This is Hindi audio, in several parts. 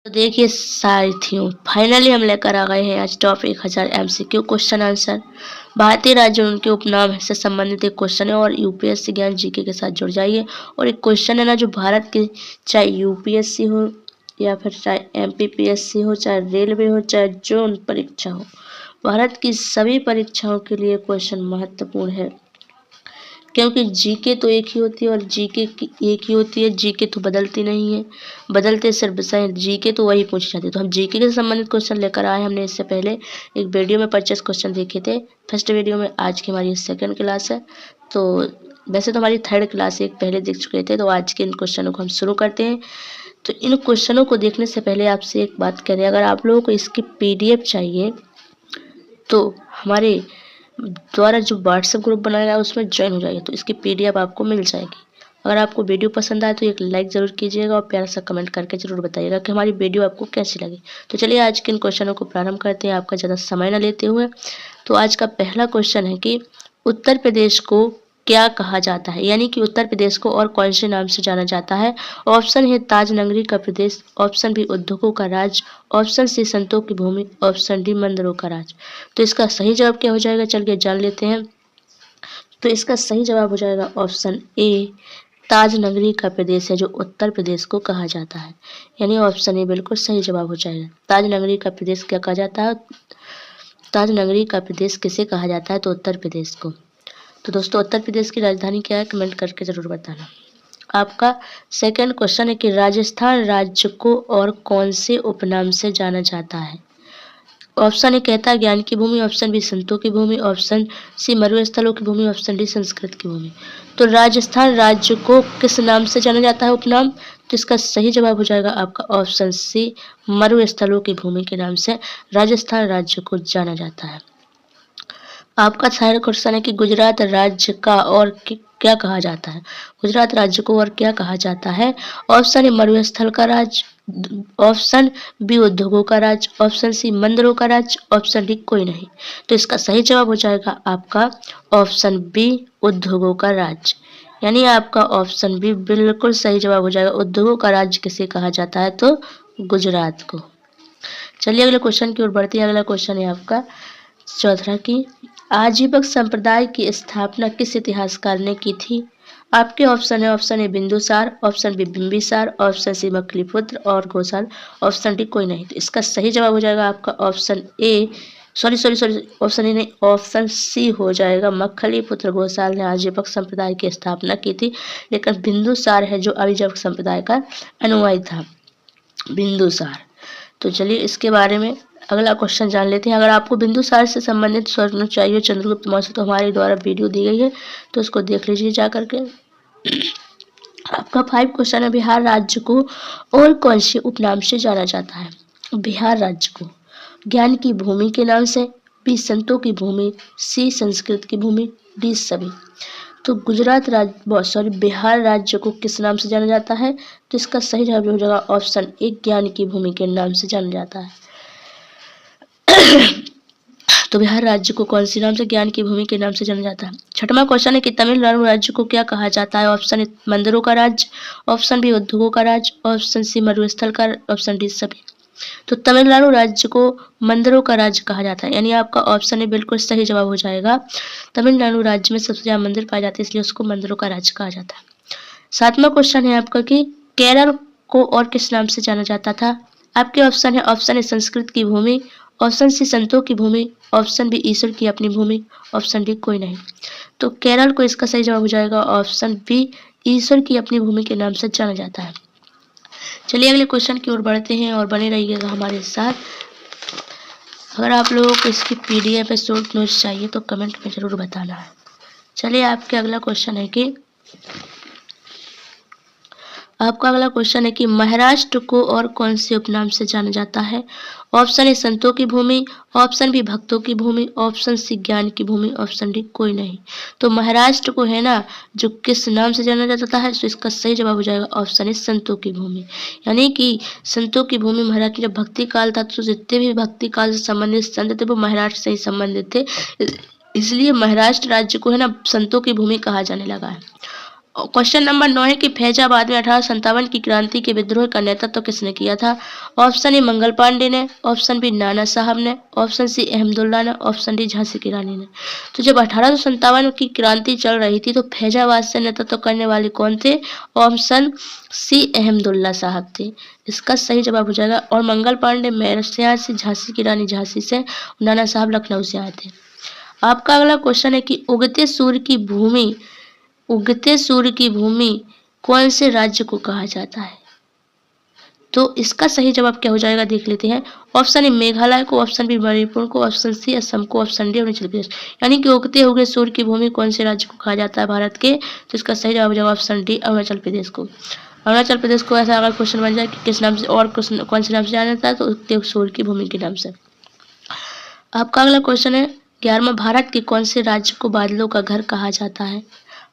तो देखिए साथियों, फाइनली हम लेकर आ गए हैं आज टॉप 1000 एमसीक्यू क्वेश्चन आंसर। भारतीय राज्य और उनके उपनाम से संबंधित एक क्वेश्चन है और यूपीएससी ज्ञान जीके के साथ जुड़ जाइए। और एक क्वेश्चन है ना जो भारत के, चाहे यूपीएससी हो या फिर चाहे एमपीपीएससी हो, चाहे रेलवे हो, चाहे जो परीक्षा हो, भारत की सभी परीक्षाओं के लिए क्वेश्चन महत्वपूर्ण है। क्योंकि जीके तो एक ही होती है और जीके एक ही होती है, जीके तो बदलती नहीं है, बदलते सिर्फ विषय। जीके तो वही पूछी जाती है। तो हम जीके के संबंधित क्वेश्चन लेकर आए। हमने इससे पहले एक वीडियो में 25 क्वेश्चन देखे थे फर्स्ट वीडियो में। आज की हमारी सेकंड क्लास है, तो वैसे तो हमारी थर्ड क्लास एक पहले देख चुके थे। तो आज के इन क्वेश्चनों को हम शुरू करते हैं। तो इन क्वेश्चनों को देखने से पहले आपसे एक बात करें, अगर आप लोगों को इसकी PDF चाहिए तो हमारे द्वारा जो व्हाट्सएप ग्रुप बनाया है उसमें ज्वाइन हो जाइए, तो इसकी PDF आपको मिल जाएगी। अगर आपको वीडियो पसंद आए तो एक लाइक ज़रूर कीजिएगा और प्यारा सा कमेंट करके ज़रूर बताइएगा कि हमारी वीडियो आपको कैसी लगी। तो चलिए आज के इन क्वेश्चनों को प्रारंभ करते हैं आपका ज़्यादा समय न लेते हुए। तो आज का पहला क्वेश्चन है कि उत्तर प्रदेश को क्या कहा जाता है, यानी कि उत्तर प्रदेश को और कौन से नाम से जाना जाता है। ऑप्शन है ताज नगरी का प्रदेश, ऑप्शन बी उद्योगों का राज्य, ऑप्शन सी संतों की भूमि, ऑप्शन डी मंदिरों का राज्य। तो इसका सही जवाब क्या हो जाएगा, चलिए जान लेते हैं। तो इसका सही जवाब हो जाएगा ऑप्शन ए, ताज नगरी का प्रदेश है जो उत्तर प्रदेश को कहा जाता है। यानी ऑप्शन ए बिल्कुल सही जवाब हो जाएगा। ताज नगरी का प्रदेश क्या कहा जाता है, ताज नगरी का प्रदेश किसे कहा जाता है, तो उत्तर प्रदेश को। तो दोस्तों उत्तर प्रदेश की राजधानी क्या है, कमेंट करके जरूर बताना। आपका सेकंड क्वेश्चन है कि राजस्थान राज्य को और कौन से उपनाम से जाना जाता है। ऑप्शन ए कहता है ज्ञान की भूमि, ऑप्शन बी संतों की भूमि, ऑप्शन सी मरुस्थलों की भूमि, ऑप्शन डी संस्कृत की भूमि। तो राजस्थान राज्य को किस नाम से जाना जाता है, उपनाम। तो इसका सही जवाब हो जाएगा आपका ऑप्शन सी, मरुस्थलों की भूमि के नाम से राजस्थान राज्य को जाना जाता है। आपका थर्ड क्वेश्चन है कि गुजरात राज्य का और क्या कहा जाता है। गुजरात राज्य को और क्या कहा जाता है। ऑप्शन ए मरुस्थल का राज्य, ऑप्शन बी उद्योगों का राज्य, ऑप्शन सी मंदिरों का राज्य, ऑप्शन डी कोई नहीं। तो इसका सही जवाब हो जाएगा आपका ऑप्शन बी, उद्योगों का राज्य। यानी आपका ऑप्शन बी बिल्कुल सही जवाब हो जाएगा। उद्योगों का राज्य किसे कहा जाता है, तो गुजरात को। चलिए अगले क्वेश्चन की ओर बढ़ते हैं। अगला क्वेश्चन है आपका चौथा की आजीवक संप्रदाय की स्थापना किस इतिहासकार ने की थी। आपके ऑप्शन है, option A Bindusara, option B Bimbisara, option C Makaliputra और घोषाल, ऑप्शन डी कोई नहीं। तो इसका सही जवाब हो जाएगा आपका option A, sorry option A नहीं, ऑप्शन सी हो जाएगा। मखलीपुत्र घोषाल ने आजीवक संप्रदाय की स्थापना की थी, लेकिन बिंदुसार है जो आजीवक संप्रदाय का अनुयायी था, बिंदुसार। तो चलिए इसके बारे में अगला क्वेश्चन जान लेते हैं। अगर आपको बिंदुसार से संबंधित स्वर्ण चाहिए चंद्रगुप्त मौर्य, तो हमारे द्वारा वीडियो दी गई है, तो उसको देख लीजिए जा करके। आपका 5 क्वेश्चन है, बिहार राज्य को और कौन से उपनाम से जाना जाता है। बिहार राज्य को ज्ञान की भूमि के नाम से, बी संतों की भूमि, सी संस्कृत की भूमि, डी सभी। तो बिहार राज्य को किस नाम से जाना जाता है, तो इसका सही जवाब हो जाएगा ऑप्शन ए, ज्ञान की भूमि के नाम से जाना जाता है। तो बिहार राज्य को कौन सी नाम से, ज्ञान की भूमि के नाम से जाना जाता है। छठवां क्वेश्चन है कि तमिलनाडु राज्य को क्या कहा जाता है। ऑप्शन ए मंदिरों का राज्य, ऑप्शन बी उद्योगों का राज्य, ऑप्शन सी मरुस्थल का, ऑप्शन डी सभी। तो तमिलनाडु राज्य को मंदिरों का राज्य कहा जाता है, यानी आपका ऑप्शन ए बिल्कुल सही जवाब हो जाएगा। तमिलनाडु राज्य में सबसे ज्यादा मंदिर पाए जाते हैं, इसलिए उसको मंदिरों का राज्य कहा जाता है। 7वां क्वेश्चन है आपका कि केरल को और किस नाम से जाना जाता था। आपके ऑप्शन है, ऑप्शन ए संस्कृत की भूमि, ऑप्शन सी संतों की भूमि, ऑप्शन बी ईश्वर की अपनी भूमि, ऑप्शन डी कोई नहीं। तो केरल को इसका सही जवाब हो जाएगा ऑप्शन बी, ईश्वर की अपनी भूमि के नाम से जाना जाता है। चलिए अगले क्वेश्चन की ओर बढ़ते हैं और बने रहिएगा हमारे साथ। अगर आप लोगों को इसकी PDF या शॉर्ट नोट्स चाहिए तो कमेंट में जरूर बताना है। चलिए आपके अगला क्वेश्चन है कि आपका अगला क्वेश्चन है कि महाराष्ट्र को और कौन से उपनाम से जाना जाता है। ऑप्शन ए संतों की भूमि, ऑप्शन बी भक्तों की भूमि, ऑप्शन सी ज्ञान की भूमि, ऑप्शन डी कोई नहीं। तो महाराष्ट्र को है ना जो किस नाम से जाना जाता है, तो इसका सही जवाब हो जाएगा ऑप्शन ए संतों की भूमि। यानी कि संतों की भूमि महाराष्ट्र, जब भक्ति काल था तो जितने भी भक्ति काल से संबंधित संत थे वो महाराष्ट्र से ही संबंधित थे, इसलिए महाराष्ट्र राज्य को है ना संतों की भूमि कहा जाने लगा है। क्वेश्चन नंबर 9 है कि फैजाबाद में 1857 की क्रांति के विद्रोह का नेतृत्व किसने किया था? ऑप्शन ए मंगल पांडे ने, ऑप्शन बी नाना साहब ने, ऑप्शन सी अहमदुल्ला ने, ऑप्शन डी झांसी की रानी ने। तो जब 1857 की क्रांति चल रही थी तो फैजाबाद से नेतृत्व करने वाले कौन थे? ऑप्शन सी अहमदुल्ला साहब थे। इसका सही जवाब हो जाएगा। और मंगल पांडे मेरठ से आए थे, झांसी की रानी झांसी से, नाना साहब लखनऊ से आए थे। आपका अगला क्वेश्चन है कि उगते सूर्य की भूमि कौन से राज्य को कहा जाता है? तो इसका सही जवाब क्या हो जाएगा देख लेते हैं। ऑप्शन ए मेघालय को, ऑप्शन बी मणिपुर को, ऑप्शन सी असम को, ऑप्शन डी अरुणाचल प्रदेश। यानी कि उगते हुए सूर्य की भूमि कौन से राज्य को कहा जाता है भारत के? तो इसका सही जवाब हो जाएगा ऑप्शन डी अरुणाचल प्रदेश को। अरुणाचल प्रदेश को ऐसा अगर क्वेश्चन बन जाए कि किस नाम से और कौन से नाम से जाना जाता है, तो उगते हुए सूर्य की भूमि के नाम से। आपका अगला क्वेश्चन है 11वां, भारत के कौन से राज्य को बादलों का घर कहा जाता है?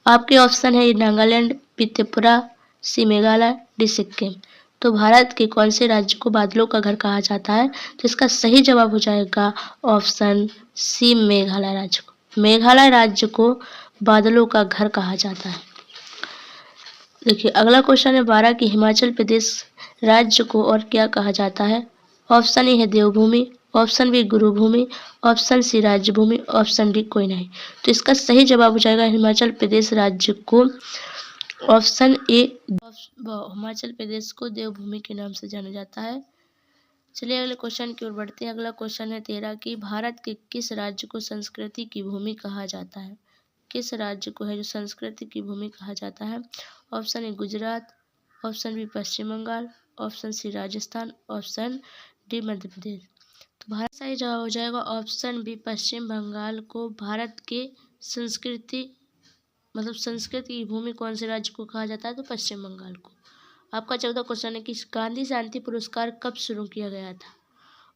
आपके ऑप्शन है नागालैंड, बी त्रिपुरा, सी मेघालय, डी सिक्किम। तो भारत के कौन से राज्य को बादलों का घर कहा जाता है? तो इसका सही जवाब हो जाएगा ऑप्शन सी मेघालय राज्य को। मेघालय राज्य को बादलों का घर कहा जाता है। देखिए अगला क्वेश्चन है 12 की हिमाचल प्रदेश राज्य को और क्या कहा जाता है? ऑप्शन ए है देवभूमि, ऑप्शन बी गुरुभूमि, ऑप्शन सी राज्यभूमि, ऑप्शन डी कोई नहीं। तो इसका सही जवाब हो जाएगा हिमाचल प्रदेश राज्य को ऑप्शन ए, हिमाचल प्रदेश को देवभूमि के नाम से जाना जाता है। चलिए अगले क्वेश्चन की ओर बढ़ते हैं। अगला क्वेश्चन है 13 की भारत के किस राज्य को संस्कृति की भूमि कहा जाता है? किस राज्य को है जो संस्कृति की भूमि कहा जाता है? Option A Gujarat, option B Paschim Bangal, option C Rajasthan, option D Madhya Pradesh. तो भारत सही जवाब हो जाएगा ऑप्शन बी पश्चिम बंगाल को भारत के संस्कृति की भूमि कौन से राज्य को कहा जाता है? तो पश्चिम बंगाल को। आपका 14 क्वेश्चन है कि गांधी शांति पुरस्कार कब शुरू किया गया था?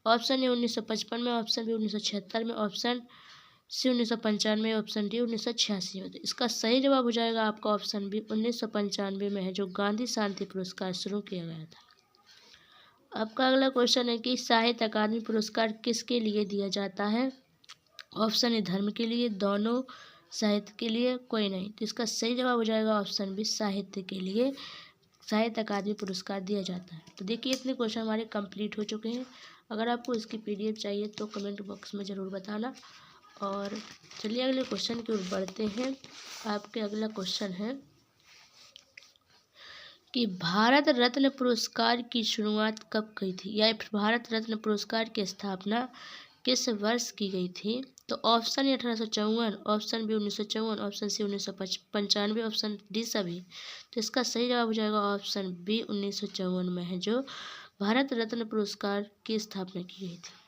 ऑप्शन ए 1955 में, ऑप्शन बी 1976 में, ऑप्शन सी 1995, ऑप्शन डी 1986 में। तो इसका सही जवाब हो जाएगा आपका ऑप्शन बी 1995 में है जो गांधी शांति पुरस्कार शुरू किया गया था। आपका अगला क्वेश्चन है कि साहित्य अकादमी पुरस्कार किसके लिए दिया जाता है? ऑप्शन ए धर्म के लिए, दोनों, साहित्य के लिए, कोई नहीं। तो इसका सही जवाब हो जाएगा ऑप्शन बी साहित्य के लिए साहित्य अकादमी पुरस्कार दिया जाता है। तो देखिए इतने क्वेश्चन हमारे कंप्लीट हो चुके हैं। अगर आपको इसकी पीडीएफ चाहिए तो कमेंट बॉक्स में ज़रूर बताना। और चलिए अगले क्वेश्चन की ओर बढ़ते हैं। आपके अगला क्वेश्चन है कि भारत रत्न पुरस्कार की शुरुआत कब की थी, या भारत रत्न पुरस्कार की स्थापना किस वर्ष की गई थी? तो option A 1854, option B 1954, option C 1995, option D सभी। तो इसका सही जवाब हो जाएगा ऑप्शन बी 1954 में है जो भारत रत्न पुरस्कार की स्थापना की गई थी।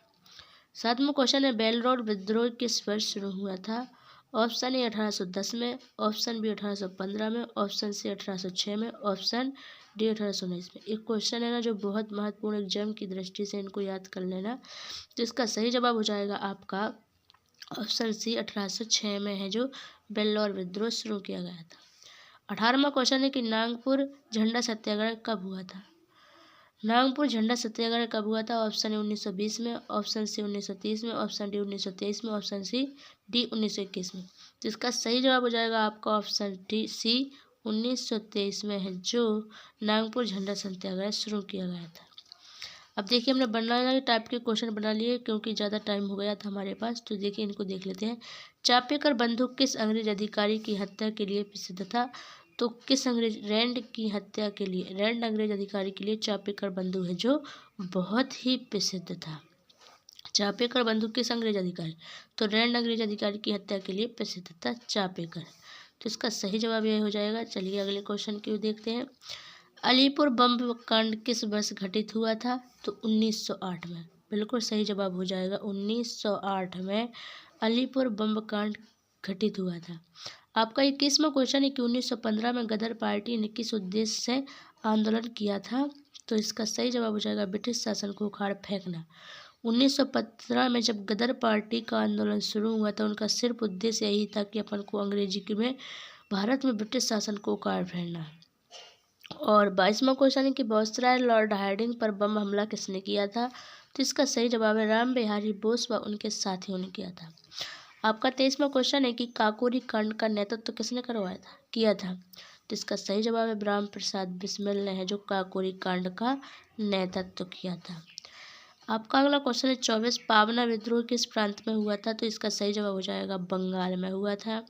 7वां क्वेश्चन है बेल रोड विद्रोह किस वर्ष शुरू हुआ था? ऑप्शन ए 1810 में, ऑप्शन बी 1815 में, ऑप्शन सी 1806 में, ऑप्शन डी 1819 में। एक क्वेश्चन है ना जो बहुत महत्वपूर्ण एग्जाम की दृष्टि से इनको याद कर लेना। तो इसका सही जवाब हो जाएगा आपका ऑप्शन सी 1806 में है जो बेल्लौर विद्रोह शुरू किया गया था। 18वां क्वेश्चन है कि नागपुर झंडा सत्याग्रह कब हुआ था? नागपुर झंडा सत्याग्रह कब हुआ था? ऑप्शन ए 1920 में, ऑप्शन सी 1930 में, ऑप्शन डी 1923 में, ऑप्शन सी डी 1921 में। तो इसका सही जवाब हो जाएगा आपका ऑप्शन डी सी 1923 में है जो नागपुर झंडा सत्याग्रह शुरू किया गया था। अब देखिए हमने बनाना टाइप के क्वेश्चन बना लिए क्योंकि ज़्यादा टाइम हो गया था हमारे पास। तो देखिए इनको देख लेते हैं। चापेकर बंदूक किस अंग्रेज अधिकारी की हत्या के लिए प्रसिद्ध था? तो किस अंग्रेज रैंड की हत्या के लिए, रैंड अंग्रेज अधिकारी के लिए चापेकर बंदूक है जो बहुत ही प्रसिद्ध था। चापेकर बंदूक किस अंग्रेज अधिकारी? तो रैंड अंग्रेज अधिकारी की हत्या के लिए प्रसिद्ध था चापेकर। तो इसका सही जवाब यह हो जाएगा। चलिए अगले क्वेश्चन की देखते हैं। अलीपुर बम कांड किस वर्ष घटित हुआ था? तो 1908 में। बिल्कुल सही जवाब हो जाएगा 1908 में अलीपुर बम कांड घटित हुआ था। आपका 21वां क्वेश्चन है कि 1915 में गदर पार्टी ने किस उद्देश्य से आंदोलन किया था? तो इसका सही जवाब हो जाएगा ब्रिटिश शासन को उखाड़ फेंकना। 1915 में जब गदर पार्टी का आंदोलन शुरू हुआ था उनका सिर्फ उद्देश्य यही था कि अपन को अंग्रेजी में भारत में ब्रिटिश शासन को उखाड़ फेंकना। और 22वां क्वेश्चन है कि वायसराय लॉर्ड हार्डिंग पर बम हमला किसने किया था? तो इसका सही जवाब है राम बिहारी बोस व उनके साथियों ने किया था। आपका 23वां क्वेश्चन है कि काकोरी कांड का नेतृत्व किसने किया था? तो इसका सही जवाब है ब्रह्म प्रसाद बिस्मिल ने जो काकोरी कांड का नेतृत्व किया था। आपका अगला क्वेश्चन है 24 पावना विद्रोह किस प्रांत में हुआ था? तो इसका सही जवाब हो जाएगा बंगाल में हुआ था।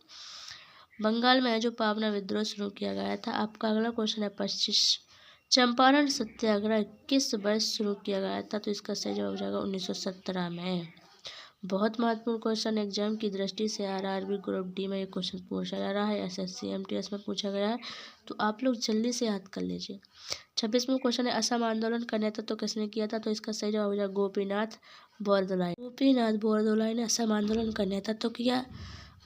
बंगाल में है जो पावना विद्रोह शुरू किया गया था। आपका अगला क्वेश्चन है 25 चंपारण सत्याग्रह किस वर्ष शुरू किया गया था? तो इसका सही जवाब हो जाएगा 1917 में। बहुत महत्वपूर्ण क्वेश्चन एग्जाम की दृष्टि से आरआरबी ग्रुप डी में ये क्वेश्चन पूछा जा रहा है, एसएससी एमटीएस में पूछा गया है, तो आप लोग जल्दी से याद कर लीजिए। 26वां क्वेश्चन है असम आंदोलन का नेतृत्व तो किसने किया था? तो इसका सही जवाब हो जाएगा गोपीनाथ बोरदोलाई। गोपीनाथ बोरदोलाई ने असम आंदोलन का नेतृत्व किया।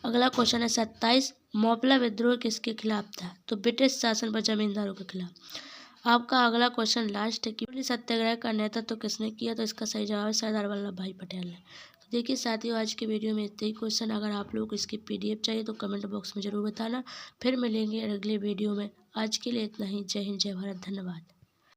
अगला क्वेश्चन है 27 मोपला विद्रोह किसके खिलाफ था? तो ब्रिटिश शासन पर जमींदारों के खिलाफ। आपका अगला क्वेश्चन लास्ट है कि सत्याग्रह का नेतृत्व किसने किया? तो इसका सही जवाब है सरदार वल्लभ भाई पटेल ने। तो देखिए साथियों, आज के वीडियो में इतने ही क्वेश्चन। अगर आप लोग को इसकी पीडीएफ चाहिए तो कमेंट बॉक्स में ज़रूर बताना। फिर मिलेंगे अगले वीडियो में। आज के लिए इतना ही। जय हिंद, जय भारत, धन्यवाद।